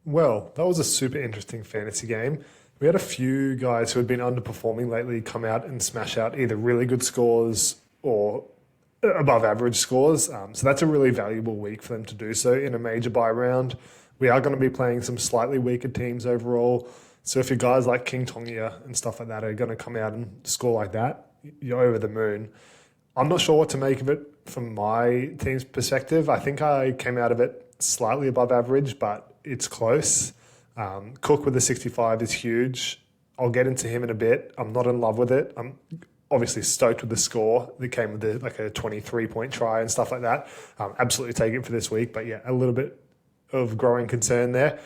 Well, that was a super interesting fantasy game. We had a few guys who had been underperforming lately come out and smash out either really good scores or above average scores. So that's a really valuable week for them to do so in a major buy round. We are going to be playing some slightly weaker teams overall. So if your guys like King Tongia and stuff like that are going to come out and score like that, you're over the moon. I'm not sure what to make of it from my team's perspective. I think I came out of it slightly above average, but it's close. Cook with the 65 is huge. I'll get into him in a bit. I'm not in love with it. I'm obviously stoked with the score that came with like a 23-point try and stuff like that. Absolutely take it for this week, but yeah, a little bit of growing concern there.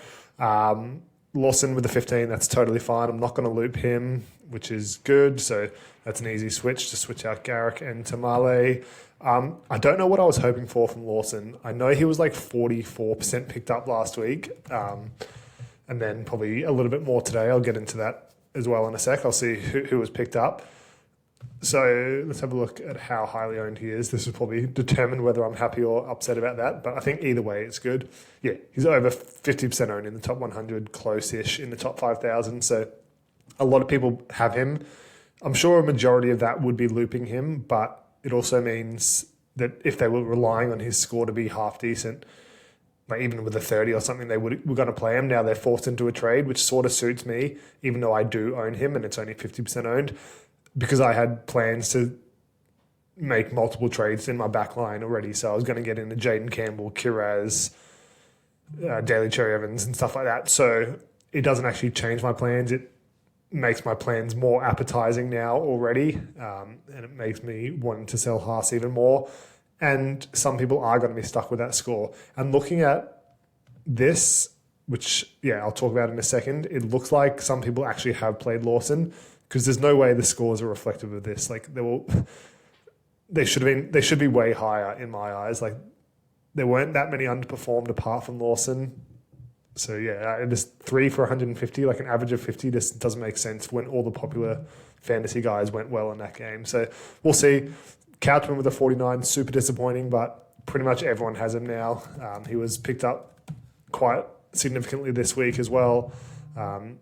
Lawson with the 15, that's totally fine. I'm not going to loop him, which is good. So that's an easy switch to switch out Garrick and Tamale. I don't know what I was hoping for from Lawson. I know he was like 44% picked up last week, and then probably a little bit more today. I'll get into that as well in a sec. I'll see who was picked up. So let's have a look at how highly owned he is. This will probably determine whether I'm happy or upset about that. But I think either way, it's good. Yeah, he's over 50% owned in the top 100, close-ish in the top 5,000. So a lot of people have him. I'm sure a majority of that would be looping him, but it also means that if they were relying on his score to be half decent, like even with a 30 or something, were going to play him. Now they're forced into a trade, which sort of suits me, even though I do own him and it's only 50% owned, because I had plans to make multiple trades in my back line already. So I was going to get into Jaden Campbell, Kiraz, Daly Cherry Evans and stuff like that. So it doesn't actually change my plans. It makes my plans more appetizing now already. And it makes me want to sell Haas even more. And some people are going to be stuck with that score. And looking at this, which, yeah, I'll talk about in a second, it looks like some people actually have played Lawson, because there's no way the scores are reflective of this. Like they should be way higher in my eyes. Like there weren't that many underperformed apart from Lawson. So yeah, just 3 for 150, like an average of 50, just doesn't make sense when all the popular fantasy guys went well in that game. So we'll see. Couchman with a 49, super disappointing, but pretty much everyone has him now. He was picked up quite significantly this week as well.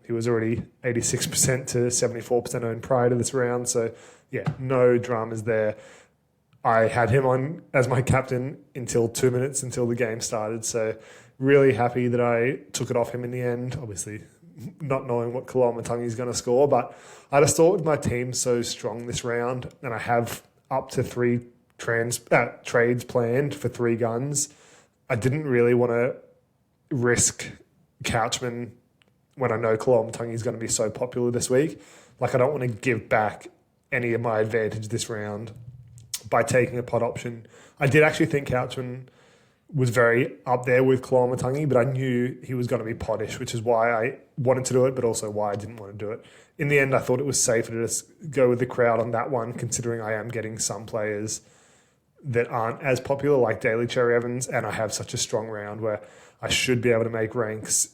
He was already 86% to 74% owned prior to this round. So yeah, no dramas there. I had him on as my captain until 2 minutes until the game started. So really happy that I took it off him in the end. Obviously not knowing what Kalamatangi is going to score, but I just thought with my team so strong this round, and I have up to 3 trades planned for 3 guns, I didn't really want to risk Couchman when I know Kalamatangi is going to be so popular this week. Like I don't want to give back any of my advantage this round by taking a pot option. I did actually think Couchman was very up there with Kalamatangi, but I knew he was going to be pottish, which is why I wanted to do it, but also why I didn't want to do it. In the end, I thought it was safer to just go with the crowd on that one, considering I am getting some players that aren't as popular, like Daly Cherry Evans, and I have such a strong round where I should be able to make ranks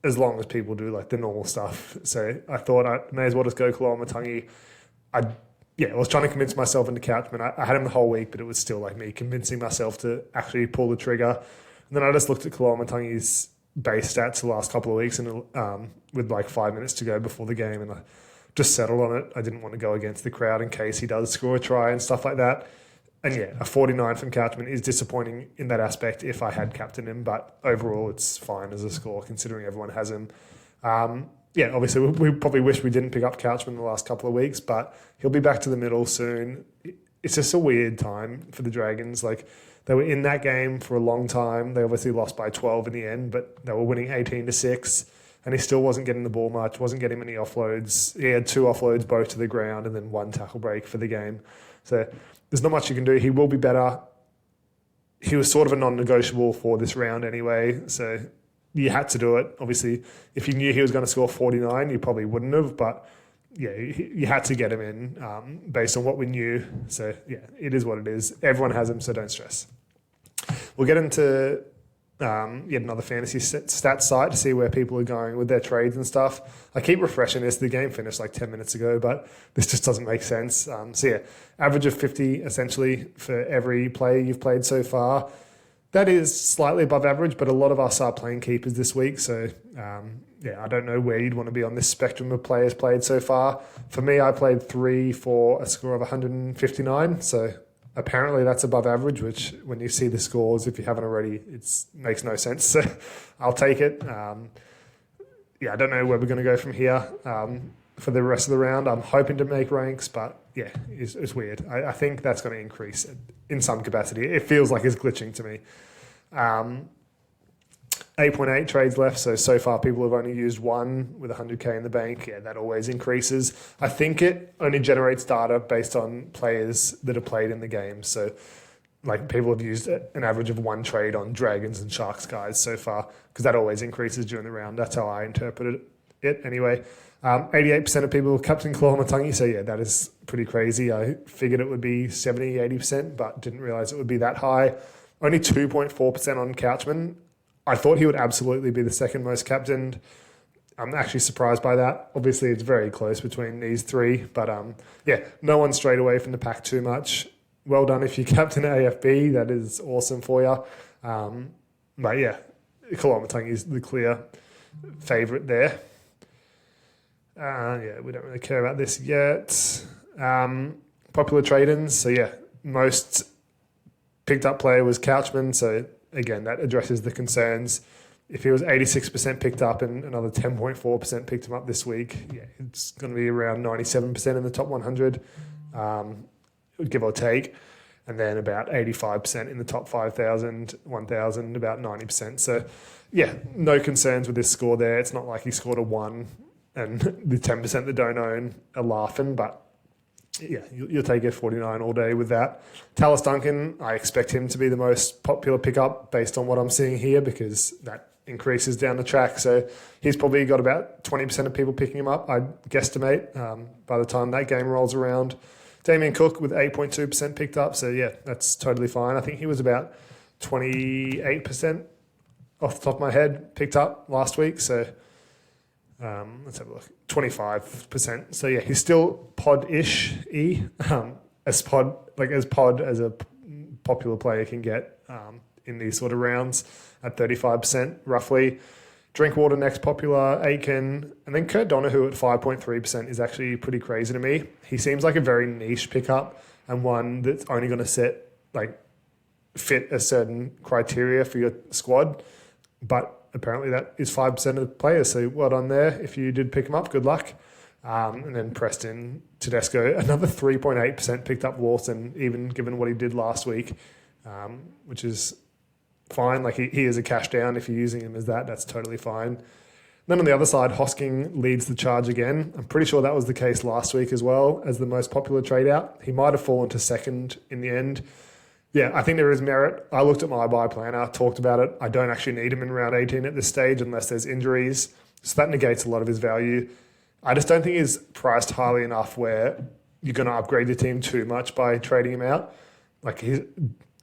as long as people do like the normal stuff. So I thought I may as well just go Kalamatangi. I was trying to convince myself into Couchman. I had him the whole week, but it was still like me convincing myself to actually pull the trigger. And then I just looked at Kalamatangi's base stats the last couple of weeks, and with like 5 minutes to go before the game, and I just settled on it. I didn't want to go against the crowd in case he does score a try and stuff like that. And yeah, a 49 from Couchman is disappointing in that aspect if I had captained him, but overall it's fine as a score considering everyone has him. Obviously we probably wish we didn't pick up Couchman the last couple of weeks, but he'll be back to the middle soon. It's just a weird time for the Dragons. Like they were in that game for a long time. They obviously lost by 12 in the end, but they were winning 18-6, and he still wasn't getting the ball much, wasn't getting many offloads. He had 2 offloads, both to the ground, and then 1 tackle break for the game. So there's not much you can do. He will be better. He was sort of a non-negotiable for this round anyway, so you had to do it. Obviously, if you knew he was going to score 49, you probably wouldn't have, but yeah, you had to get him in based on what we knew. So yeah, it is what it is. Everyone has him, so don't stress. We'll get into yet another fantasy stats site to see where people are going with their trades and stuff. I keep refreshing this. The game finished like 10 minutes ago, but this just doesn't make sense. So yeah, average of 50 essentially for every play you've played so far. That is slightly above average, but a lot of us are playing keepers this week. So, I don't know where you'd want to be on this spectrum of players played so far. For me, I played 3 for a score of 159. So apparently that's above average, which when you see the scores, if you haven't already, it makes no sense. So I'll take it. I don't know where we're going to go from here for the rest of the round. I'm hoping to make ranks, but it's weird. I think that's going to increase in some capacity. It feels like it's glitching to me. 8.8 trades left, so far people have only used one with 100k in the bank. Yeah, that always increases. I think it only generates data based on players that are played in the game. So like people have used an average of one trade on Dragons and Sharks guys so far, because that always increases during the round. That's how I interpreted it anyway. 88% of people captain Kalamatangi, so yeah, that is pretty crazy. I figured it would be 70, 80%, but didn't realize it would be that high. Only 2.4% on Couchman. I thought he would absolutely be the second most captained. I'm actually surprised by that. Obviously, it's very close between these three, but no one strayed away from the pack too much. Well done if you captain AFB. That is awesome for you. But yeah, Kalamatangi is the clear favourite there. We don't really care about this yet. Popular trade-ins. So yeah, most picked up player was Couchman. So again, that addresses the concerns. If he was 86% picked up and another 10.4% picked him up this week, it's going to be around 97% in the top 100, give or take. And then about 85% in the top 5,000, 1,000, about 90%. So yeah, no concerns with this score there. It's not like he scored a 1 and the 10% that don't own are laughing, but yeah, you'll take a 49 all day with that. Tallis Duncan, I expect him to be the most popular pickup based on what I'm seeing here, because that increases down the track. So he's probably got about 20% of people picking him up, I'd guesstimate, by the time that game rolls around. Damien Cook with 8.2% picked up. So yeah, that's totally fine. I think he was about 28% off the top of my head picked up last week. So let's have a look. 25%. So yeah, he's still pod-ish as pod as a popular player can get in these sort of rounds at 35% roughly. Drinkwater next popular, Aiken, and then Kurt Donahue at 5.3% is actually pretty crazy to me. He seems like a very niche pickup and one that's only going to fit a certain criteria for your squad, but apparently that is 5% of the players, so well done there. If you did pick him up, good luck. And then Preston Tedesco, another 3.8% picked up Lawson, even given what he did last week, which is fine. Like he is a cash down. If you're using him as that, that's totally fine. Then on the other side, Hosking leads the charge again. I'm pretty sure that was the case last week as well as the most popular trade out. He might have fallen to second in the end. Yeah, I think there is merit. I looked at my buy planner, talked about it. I don't actually need him in round 18 at this stage unless there's injuries. So that negates a lot of his value. I just don't think he's priced highly enough where you're going to upgrade your team too much by trading him out. Like he's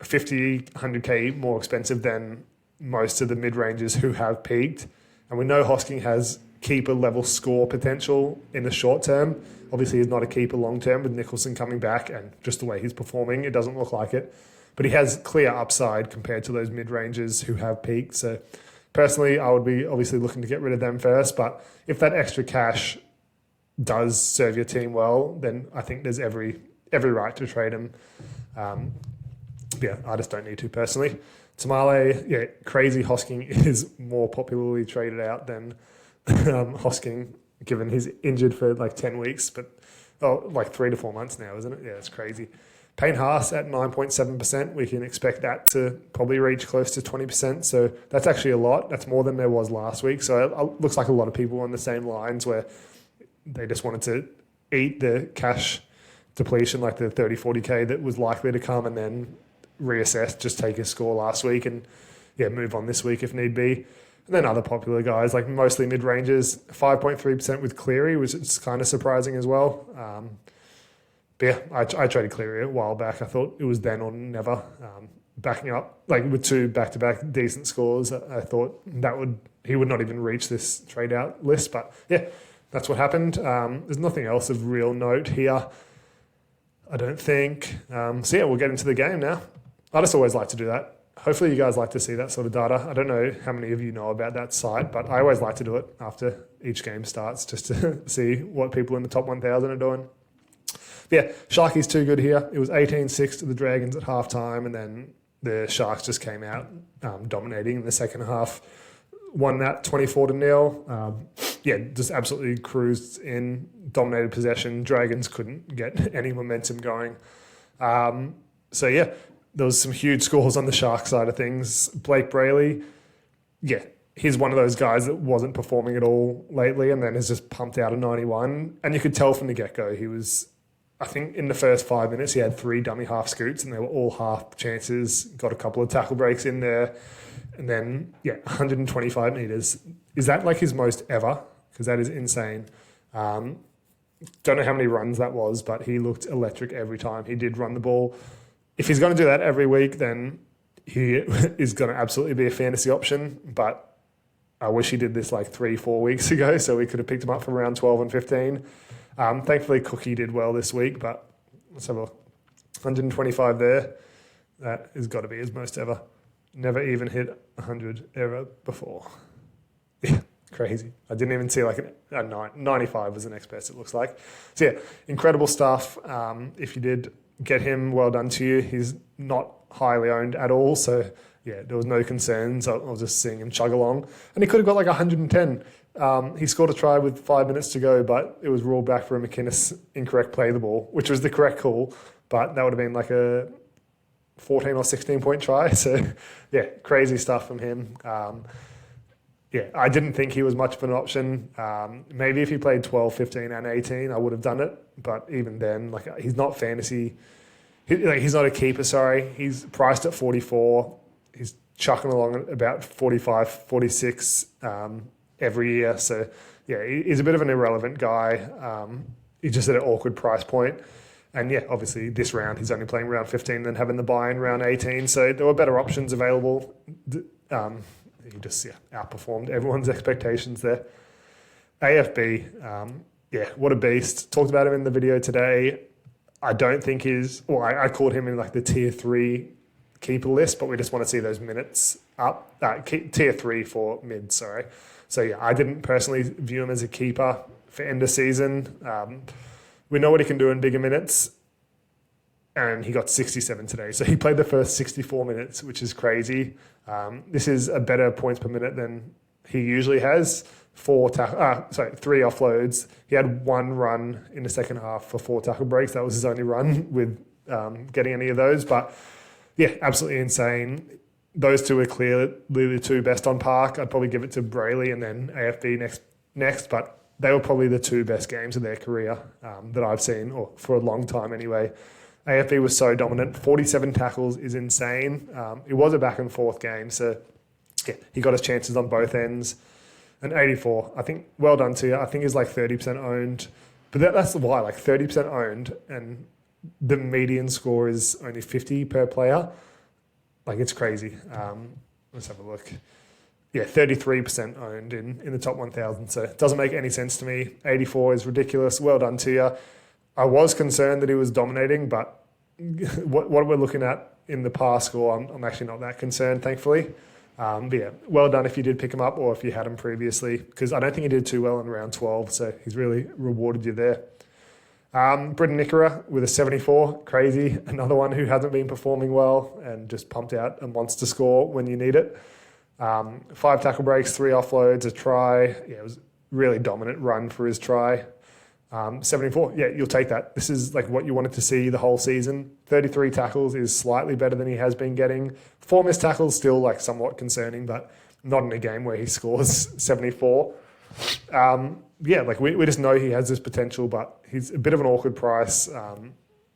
50, 100k more expensive than most of the mid-rangers who have peaked. And we know Hosking has keeper level score potential in the short term. Obviously, he's not a keeper long term with Nicholson coming back and just the way he's performing, it doesn't look like it. But he has clear upside compared to those mid-rangers who have peaked. So personally, I would be obviously looking to get rid of them first. But if that extra cash does serve your team well, then I think there's every right to trade him. I just don't need to personally. Tamale, crazy Hosking is more popularly traded out than Hosking, given he's injured for like 10 weeks, but 3 to 4 months now, isn't it? Yeah, it's crazy. Payne Haas at 9.7%. We can expect that to probably reach close to 20%. So that's actually a lot. That's more than there was last week. So it looks like a lot of people on the same lines where they just wanted to eat the cash depletion, like the 30, 40k that was likely to come, and then reassess, just take his score last week and move on this week if need be. And then other popular guys, like mostly mid-rangers, 5.3% with Cleary, which is kind of surprising as well. I traded Cleary a while back. I thought it was then or never. Backing up, like with 2 back-to-back decent scores, I thought he would not even reach this trade-out list. But that's what happened. There's nothing else of real note here, I don't think. We'll get into the game now. I just always like to do that. hopefully you guys like to see that sort of data. I don't know how many of you know about that site, but I always like to do it after each game starts just to see what people in the top 1,000 are doing. But yeah, Sharky's too good here. It was 18-6 to the Dragons at halftime, and then the Sharks just came out dominating in the second half. Won that 24-0. Just absolutely cruised in, dominated possession. Dragons couldn't get any momentum going. There was some huge scores on the Sharks side of things. Blake Brayley, he's one of those guys that wasn't performing at all lately and then has just pumped out a 91. And you could tell from the get-go he was, I think in the first 5 minutes, he had 3 dummy half scoots and they were all half chances, got a couple of tackle breaks in there. And then, 125 metres. Is that like his most ever? Because that is insane. Don't know how many runs that was, but he looked electric every time he did run the ball. If he's going to do that every week, then he is going to absolutely be a fantasy option. But I wish he did this like 3-4 weeks ago so we could have picked him up for around 12 and 15. Thankfully, Cookie did well this week, but let's have a look. 125 there. That has got to be his most ever. Never even hit 100 ever before. Yeah, crazy. I didn't even see like a 95 was the next best, it looks like. So incredible stuff. If you did get him, well done to you. He's not highly owned at all, so there was no concerns. I was just seeing him chug along. And he could have got like 110. He scored a try with 5 minutes to go, but it was ruled back for a McInnes incorrect play the ball, which was the correct call, but that would have been like a 14 or 16 point try. So crazy stuff from him. I didn't think he was much of an option. Maybe if he played 12, 15 and 18, I would have done it. But even then, like, he's not fantasy. He's not a keeper, sorry. He's priced at 44. He's chucking along at about 45, 46 every year. So he's a bit of an irrelevant guy. He's just at an awkward price point. And obviously this round he's only playing round 15 than having the buy in round 18. So there were better options available. He just outperformed everyone's expectations there. AFB, what a beast. Talked about him in the video today. I don't think I called him in like the tier 3 keeper list, but we just want to see those minutes up. Tier 3 for mid, sorry. So I didn't personally view him as a keeper for end of season. We know what he can do in bigger minutes, and he got 67 today. So he played the first 64 minutes, which is crazy. This is a better points per minute than he usually has. 3 offloads. He had 1 run in the second half for 4 tackle breaks. That was his only run with getting any of those. But absolutely insane. Those two are clearly the 2 best on park. I'd probably give it to Brayley and then AFB next, but they were probably the 2 best games of their career that I've seen, or for a long time anyway. AFB was so dominant. 47 tackles is insane. It was a back and forth game, so he got his chances on both ends. And 84, I think, well done to you. I think he's like 30% owned. But that's why, like 30% owned, and the median score is only 50 per player. Like, it's crazy. Let's have a look. 33% owned in the top 1,000. So it doesn't make any sense to me. 84 is ridiculous. Well done to you. I was concerned that he was dominating, but what we're looking at in the past score, I'm actually not that concerned, thankfully. Well done if you did pick him up or if you had him previously, because I don't think he did too well in round 12, so he's really rewarded you there. Britton Nickera with a 74, crazy. Another one who hasn't been performing well and just pumped out a monster score when you need it. 5 tackle breaks, 3 offloads, a try. It was a really dominant run for his try. 74, you'll take that. This is like what you wanted to see the whole season. 33 tackles is slightly better than he has been getting. 4 missed tackles, still like somewhat concerning, but not in a game where he scores 74. We just know he has this potential, but he's a bit of an awkward price.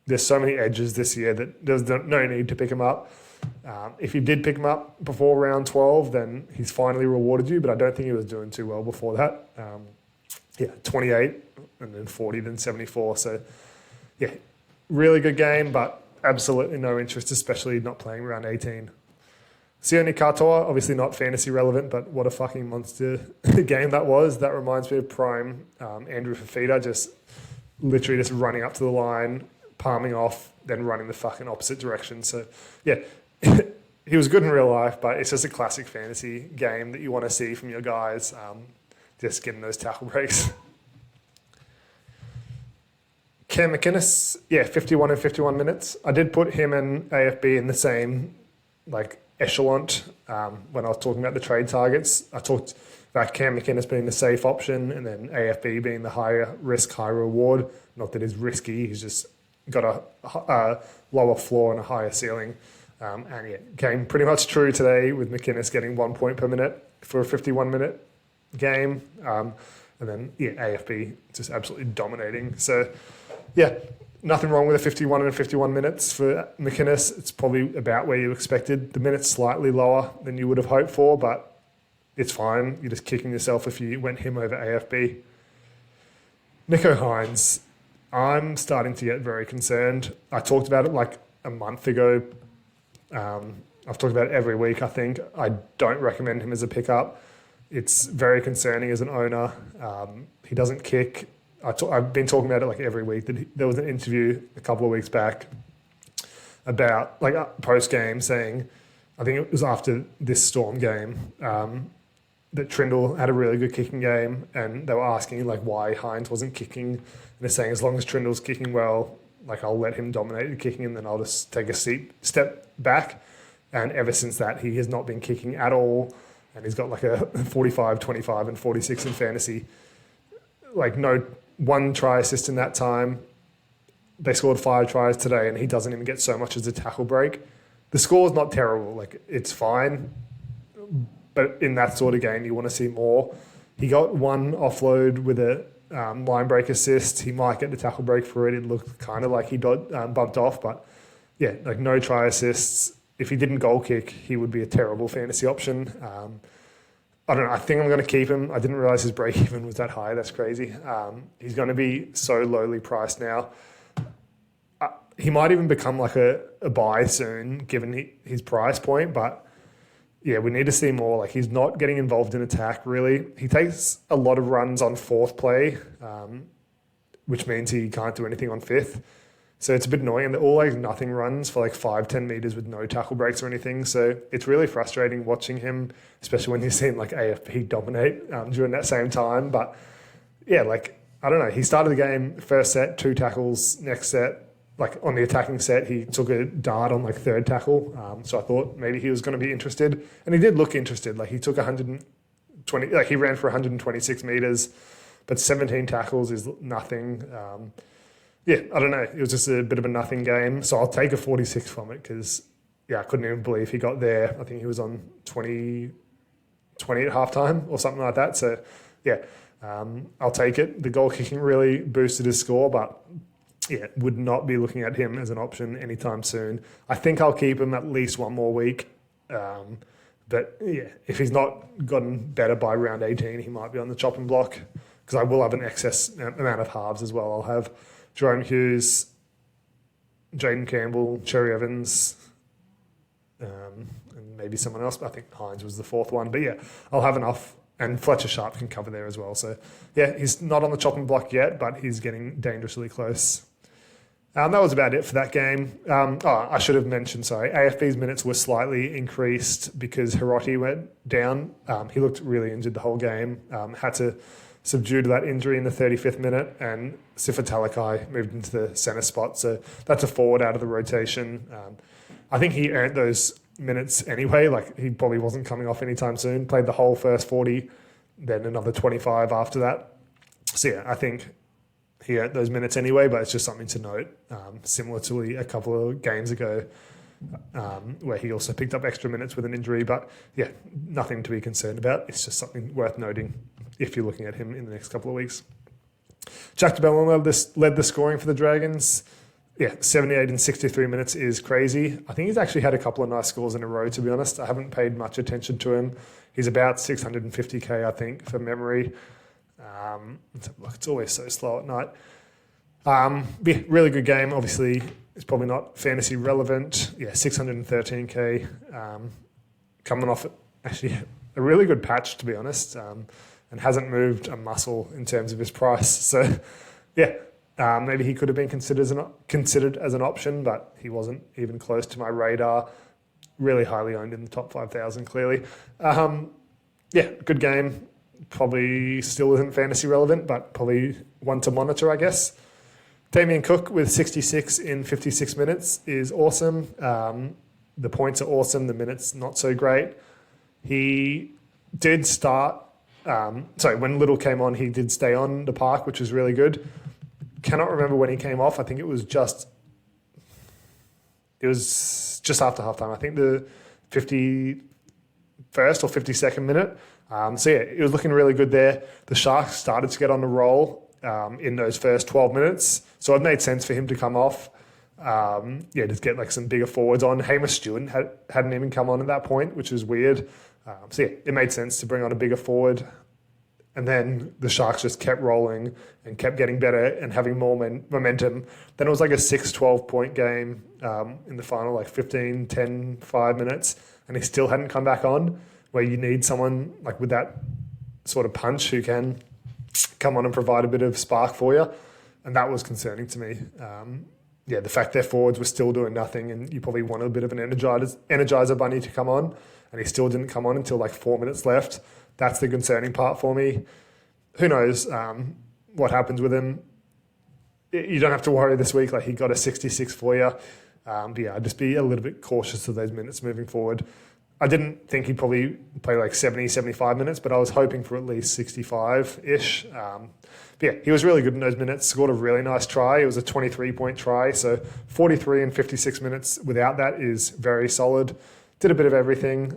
There's so many edges this year that there's no need to pick him up. If you did pick him up before round 12, then he's finally rewarded you, but I don't think he was doing too well before that. 28 and then 40, then 74. So, really good game, but absolutely no interest, especially not playing round 18. Sione Katoa, obviously not fantasy relevant, but what a fucking monster game that was. That reminds me of prime Andrew Fafita, just literally just running up to the line, palming off, then running the fucking opposite direction. So, he he was good in real life, but it's just a classic fantasy game that you want to see from your guys, just getting those tackle breaks. Cam McInnes, 51 and 51 minutes. I did put him and AFB in the same echelon when I was talking about the trade targets. I talked about Cam McInnes being the safe option and then AFB being the higher risk, high reward. Not that he's risky, he's just got a lower floor and a higher ceiling. Came pretty much true today with McInnes getting 1 point per minute for a 51-minute game. And then, AFB just absolutely dominating. So, nothing wrong with a 51 and 51 minutes for McInnes. It's probably about where you expected. The minutes slightly lower than you would have hoped for, but it's fine. You're just kicking yourself if you went him over AFB. Nicho Hines, I'm starting to get very concerned. I talked about it a month ago. I've talked about it every week, I think. I don't recommend him as a pickup. It's very concerning as an owner. He doesn't kick. I've been talking about it every week. There was an interview a couple of weeks back about post-game saying, I think it was after this Storm game, that Trindle had a really good kicking game, and they were asking why Hines wasn't kicking. And they're saying as long as Trindle's kicking well, I'll let him dominate the kicking and then I'll just take a step back. And ever since that, he has not been kicking at all. And he's got a 45, 25 and 46 in fantasy. No one try assist in that time. They scored 5 tries today and he doesn't even get so much as a tackle break. The score is not terrible. It's fine. But in that sort of game, you want to see more. He got 1 offload with a line break assist. He might get the tackle break for it. It looked kind of like he got bumped off, but no try assists. If he didn't goal kick, he would be a terrible fantasy option. I don't know. I think I'm going to keep him. I didn't realize his break even was that high. That's crazy. He's going to be so lowly priced now. He might even become a buy soon, given his price point, but we need to see more. He's not getting involved in attack, really. He takes a lot of runs on 4th play, which means he can't do anything on 5th. So it's a bit annoying. And they're all nothing runs for 5-10 meters with no tackle breaks or anything. So it's really frustrating watching him, especially when you've seen AFB dominate during that same time. But I don't know. He started the game, first set, 2 tackles, next set. On the attacking set, he took a dart on 3rd tackle. So I thought maybe he was going to be interested. And he did look interested. He took 120, he ran for 126 meters, but 17 tackles is nothing. I don't know. It was just a bit of a nothing game. So I'll take a 46 from it because, I couldn't even believe he got there. I think he was on 20 at halftime or something like that. So, I'll take it. The goal kicking really boosted his score, but would not be looking at him as an option anytime soon. I think I'll keep him at least 1 more week. But if he's not gotten better by round 18, he might be on the chopping block because I will have an excess amount of halves as well. I'll have Jerome Hughes, Jaden Campbell, Cherry Evans, and maybe someone else. But I think Hines was the 4th one. But I'll have enough. And Fletcher Sharp can cover there as well. So, he's not on the chopping block yet, but he's getting dangerously close. That was about it for that game. I should have mentioned, AFB's minutes were slightly increased because Hiroti went down. He looked really injured the whole game. Had to subdue that injury in the 35th minute, and Sifa Talakai moved into the centre spot. So that's a forward out of the rotation. I think he earned those minutes anyway. He probably wasn't coming off anytime soon. Played the whole first 40, then another 25 after that. So I think he earned those minutes anyway, but it's just something to note. Similar to a couple of games ago, where he also picked up extra minutes with an injury. But nothing to be concerned about. It's just something worth noting if you're looking at him in the next couple of weeks. Jack DeBellin led the scoring for the Dragons. 78 in 63 minutes is crazy. I think he's actually had a couple of nice scores in a row, to be honest. I haven't paid much attention to him. He's about 650k, I think, for memory. It's always so slow at night. Really good game. Obviously, it's probably not fantasy relevant. 613k. Coming off actually a really good patch, to be honest, and hasn't moved a muscle in terms of his price. So, maybe he could have been considered as an option, but he wasn't even close to my radar. really highly owned in the top 5,000, clearly. Yeah, good game. Probably still isn't fantasy relevant, but probably one to monitor, I guess. Damien Cook with 66 in 56 minutes is awesome. The points are awesome. The minutes not so great. He did start. When Little came on, he did stay on the park, which was really good. Cannot remember when he came off. I think it was just after halftime. I think the 51st or 52nd minute. It was looking really good there. The Sharks started to get on the roll in those first 12 minutes. So it made sense for him to come off. Just get like some bigger forwards on. Hamish Stewart hadn't even come on at that point, which was weird. It made sense to bring on a bigger forward. And then the Sharks just kept rolling and kept getting better and having more momentum. Then it was like a 6-12 point game in the final, like 15, 10, 5 minutes. And he still hadn't come back on, where you need someone like with that sort of punch who can come on and provide a bit of spark for you. And that was concerning to me. The fact their forwards were still doing nothing, and you probably wanted a bit of an energizer bunny to come on, and he still didn't come on until like 4 minutes left. That's the concerning part for me. Who knows what happens with him? You don't have to worry this week. Like, he got a 66 for you. I'd just be a little bit cautious of those minutes moving forward. I didn't think he'd probably play like 70, 75 minutes, but I was hoping for at least 65-ish. He was really good in those minutes, scored a really nice try. It was a 23-point try, so 43 and 56 minutes without that is very solid. Did a bit of everything,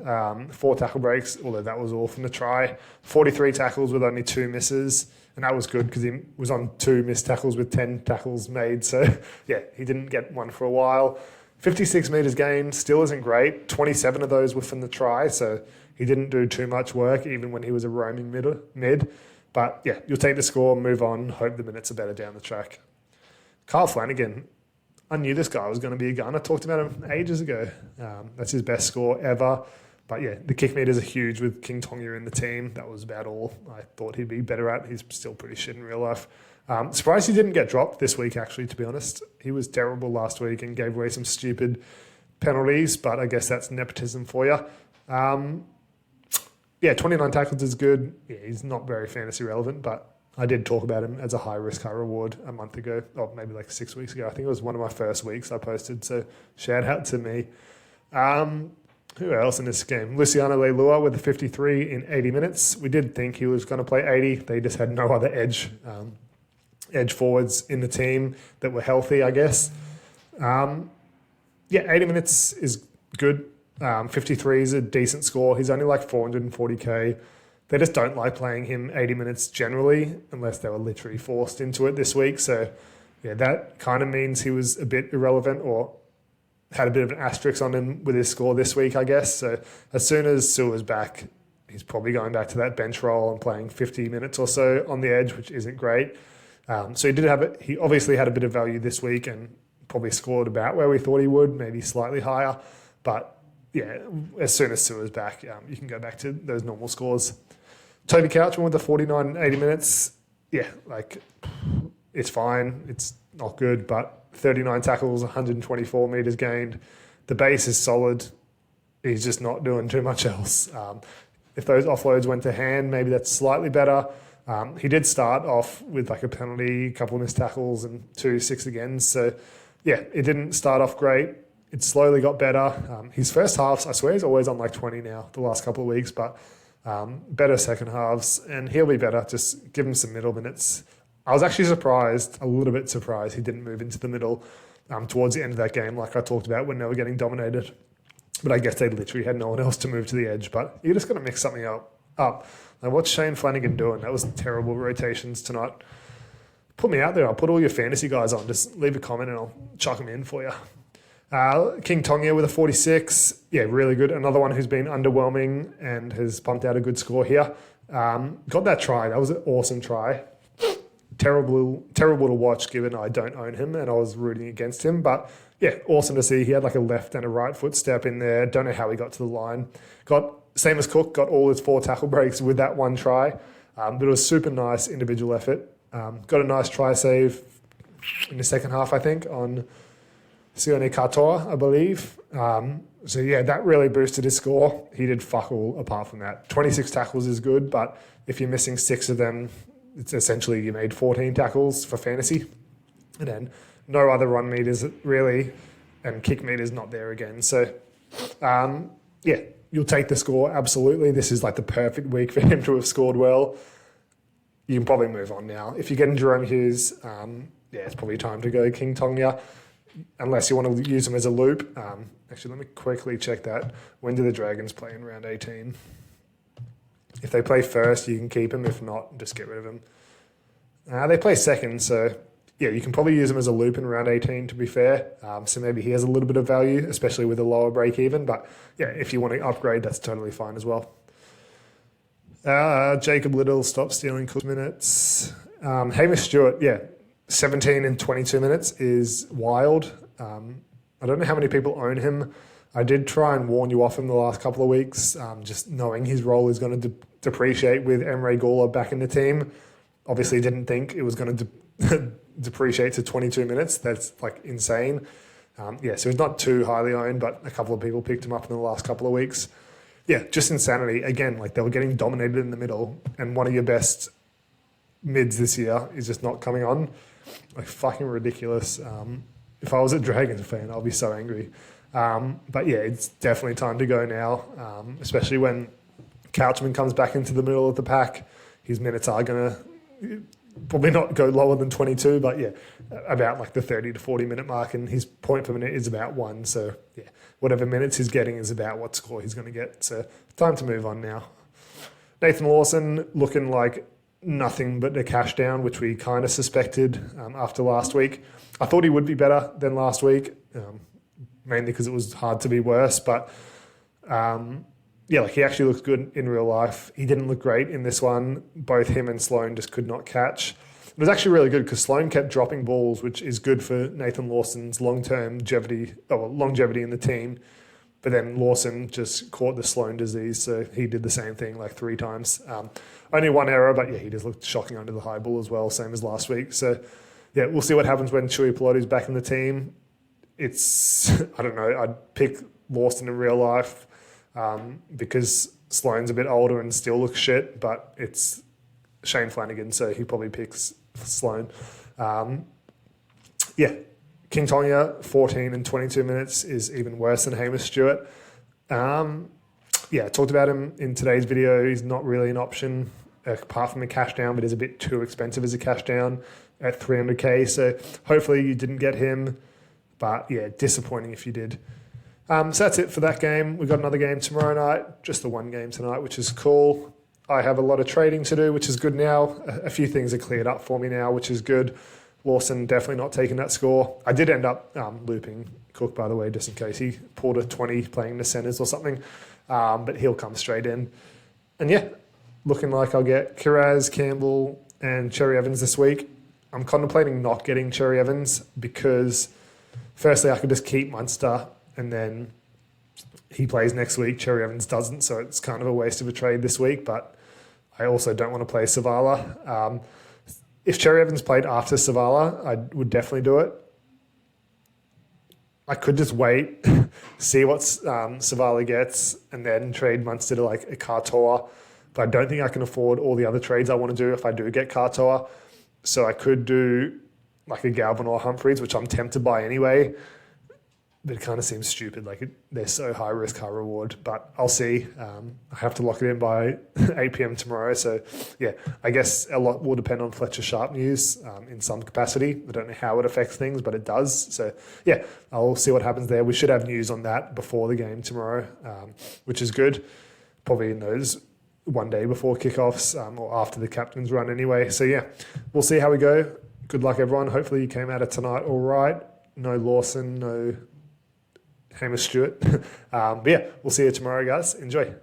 4 tackle breaks, although that was all from the try. 43 tackles with only 2 misses, and that was good because he was on 2 missed tackles with 10 tackles made. So, he didn't get one for a while. 56 metres gained still isn't great. 27 of those were from the try, so he didn't do too much work even when he was a roaming mid. But, you'll take the score, move on, hope the minutes are better down the track. Kyle Flanagan, I knew this guy was going to be a gun. I talked about him ages ago. That's his best score ever. But the kick meters are huge with King Tonga in the team. That was about all I thought he'd be better at. He's still pretty shit in real life. Surprised he didn't get dropped this week, actually, to be honest. He was terrible last week and gave away some stupid penalties, but I guess that's nepotism for you. 29 tackles is good. He's not very fantasy relevant, but I did talk about him as a high risk, high reward a month ago, or maybe like 6 weeks ago. I think it was one of my first weeks I posted, so shout out to me. Who else in this game? Luciano Leilua with a 53 in 80 minutes. We did think he was going to play 80. They just had no other edge forwards in the team that were healthy, I guess. 80 minutes is good. 53 is a decent score. He's only like 440k. They just don't like playing him 80 minutes generally, unless they were literally forced into it this week. So, that kind of means he was a bit irrelevant or had a bit of an asterisk on him with his score this week, I guess. So, as soon as Sua's back, he's probably going back to that bench role and playing 50 minutes or so on the edge, which isn't great. So he obviously had a bit of value this week and probably scored about where we thought he would, maybe slightly higher. But as soon as Sua's back, you can go back to those normal scores. Toby Couchman with the 49 and 80 minutes. It's fine. It's not good, but 39 tackles, 124 metres gained. The base is solid. He's just not doing too much else. If those offloads went to hand, maybe that's slightly better. He did start off with like a penalty, a couple of missed tackles and 2 6 again. So, it didn't start off great. It slowly got better. His first halves, I swear he's always on like 20 now, the last couple of weeks, but better second halves, and he'll be better. Just give him some middle minutes. I was actually a little bit surprised he didn't move into the middle towards the end of that game, like I talked about when they were getting dominated. But I guess they literally had no one else to move to the edge. But you just got to mix something up. Like, what's Shane Flanagan doing? That was terrible rotations tonight. Put me out there. I'll put all your fantasy guys on. Just leave a comment and I'll chuck them in for you. King Tonga with a 46. Really good. Another one who's been underwhelming and has pumped out a good score here. Got that try. That was an awesome try. Terrible to watch given I don't own him and I was rooting against him. But awesome to see. He had like a left and a right foot step in there. Don't know how he got to the line. Same as Cook, got all his 4 tackle breaks with that one try. But it was super nice individual effort. Got a nice try save in the second half, I think, on Sione Katoa, I believe. So yeah, that really boosted his score. He did fuck all apart from that. 26 tackles is good, but if you're missing 6 of them, it's essentially you made 14 tackles for fantasy. And then no other run meters really, and kick meters not there again. So yeah, you'll take the score, absolutely. This is like the perfect week for him to have scored well. You can probably move on now. If you're getting Jerome Hughes, yeah, it's probably time to go King Tonga, unless you want to use him as a loop. Actually, let me quickly check that. When do the Dragons play in round 18? If they play first, you can keep him. If not, just get rid of him. They play second, so yeah, you can probably use him as a loop in round 18, to be fair. So maybe he has a little bit of value, especially with a lower break even. But yeah, if you want to upgrade, that's totally fine as well. Jacob Little, stop stealing Cook's minutes. Hamish Stewart, yeah, 17 and 22 minutes is wild. I don't know how many people own him. I did try and warn you off him the last couple of weeks, just knowing his role is going to depreciate with Emre Gula back in the team. Obviously didn't think it was going to depreciate to 22 minutes. That's like insane. Yeah, so he's not too highly owned, but a couple of people picked him up in the last couple of weeks. Yeah, just insanity. Again, like they were getting dominated in the middle, and one of your best mids this year is just not coming on. Like fucking ridiculous. If I was a Dragons fan, I'll be so angry. But yeah, it's definitely time to go now, especially when Couchman comes back into the middle of the pack. His minutes are going to probably not go lower than 22, but yeah, about like the 30 to 40 minute mark, and his point per minute is about 1. So yeah, whatever minutes he's getting is about what score he's going to get. So time to move on now. Nathan Lawson looking like nothing but a cash down, which we kind of suspected after last week. I thought he would be better than last week, mainly because it was hard to be worse. But yeah, like he actually looked good in real life. He didn't look great in this one. Both him and Sloan just could not catch. It was actually really good because Sloan kept dropping balls, which is good for Nathan Lawson's longevity in the team. But then Lawson just caught the Sloan disease, so he did the same thing like 3 times. Only 1 error, but yeah, he just looked shocking under the high ball as well, same as last week. So yeah, we'll see what happens when Chewy Pelotti's back in the team. It's, I don't know, I'd pick Lawson in real life because Sloan's a bit older and still looks shit, but it's Shane Flanagan, so he probably picks Sloan. Yeah, King Tonga, 14 and 22 minutes is even worse than Hamish Stewart. Yeah, I talked about him in today's video. He's not really an option apart from a cash down, but is a bit too expensive as a cash down at 300k. So hopefully you didn't get him, but yeah, disappointing if you did. So that's it for that game. We've got another game tomorrow night, just the one game tonight, which is cool. I have a lot of trading to do, which is good now. A few things are cleared up for me now, which is good. Lawson definitely not taking that score. I did end up looping Cook, by the way, just in case he pulled a 20 playing in the centres or something. But he'll come straight in. And yeah, looking like I'll get Kiraz, Campbell, and Cherry Evans this week. I'm contemplating not getting Cherry Evans because firstly, I could just keep Munster and then he plays next week. Cherry Evans doesn't, so it's kind of a waste of a trade this week. But I also don't want to play Savala. If Cherry Evans played after Savala, I would definitely do it. I could just wait, see what Savala gets, and then trade Munster to like a Katoa. But I don't think I can afford all the other trades I want to do if I do get Katoa. So I could do like a Galvin or Humphreys, which I'm tempted by anyway. But it kind of seems stupid. Like they're so high risk, high reward. But I'll see. I have to lock it in by 8 p.m. tomorrow. So yeah, I guess a lot will depend on Fletcher Sharp news in some capacity. I don't know how it affects things, but it does. So yeah, I'll see what happens there. We should have news on that before the game tomorrow, which is good. Probably in those one day before kickoffs or after the captain's run anyway. So yeah, we'll see how we go. Good luck, everyone. Hopefully you came out of tonight all right. No Lawson, no Hamish Stewart. But yeah, we'll see you tomorrow, guys. Enjoy.